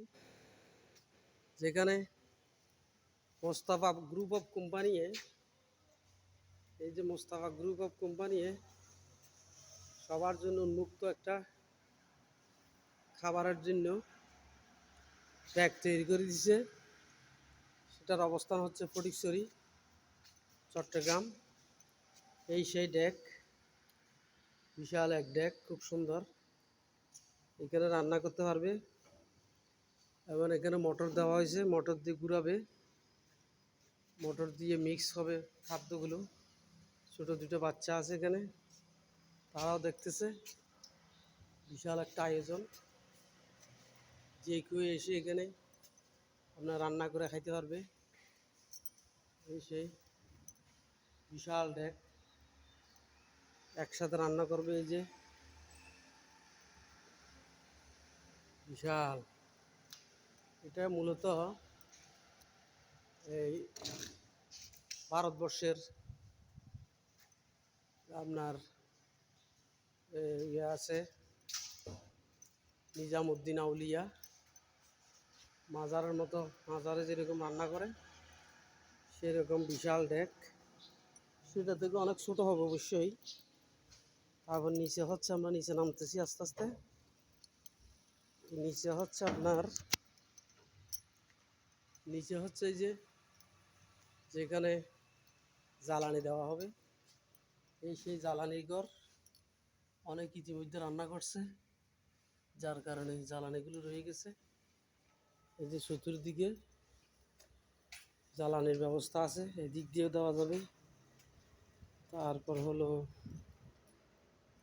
করতেছি, যেখানে Mostafa group of company, এই যে মোস্তফা গ্রুপ অফ কোম্পানি সবার জন্য উন্মুক্ত একটা খাবারের জন্য ট্র্যাক তৈরি করে দিছে। সেটার অবস্থান হচ্ছে ফটিকছড়ি, চট্টগ্রাম। এই সেই ডেক, বিশাল এক ডেক, খুব সুন্দর। এখানে রান্না করতে পারবে এবং এখানে মোটর দেওয়া হয়েছে, মোটর দিয়ে ঘুরাবে, মোটর দিয়ে মিক্স হবে খাদ্যগুলো। ছোটো দুটো বাচ্চা আছে এখানে, তারাও দেখতেছে। বিশাল একটা আয়োজন, যে কেউ এসে এখানে আপনার রান্না করে খাইতে পারবে। এই সেই বিশাল ডেক, একসাথে রান্না করবে। এই যে বিশাল, এটা মূলত এই ভারতবর্ষের আপনার ইয়ে আছে, নিজামুদ্দিন আউলিয়া মাজারের মতো, মাজারে যেরকম রান্না করে সেরকম বিশাল ডেক। সেটা থেকে অনেক ছোটো হবে অবশ্যই। তারপর নিচে হচ্ছে, আমরা নিচে নামতেছি আস্তে আস্তে। নিচে হচ্ছে আপনার, নিচে হচ্ছে এই যে যেখানে জ্বালানি দেওয়া হবে, এই সেই জ্বালানির ঘর। অনেক ইতিমধ্যে রান্না করছে, যার কারণে জ্বালানিগুলো রয়ে গেছে। এই যে চতুর্দিকে জ্বালানির ব্যবস্থা আছে, এদিক দিয়েও দেওয়া যাবে। তারপর হলো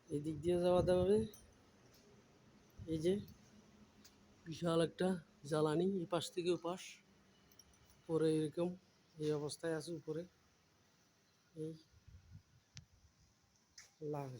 এদিক দিয়ে যাওয়া যাবে। এই যে বিশাল একটা জ্বালানি, এই পাশ থেকে ও পাশ, পরে এরকম এই অবস্থায় আছে উপরে। এই লাভ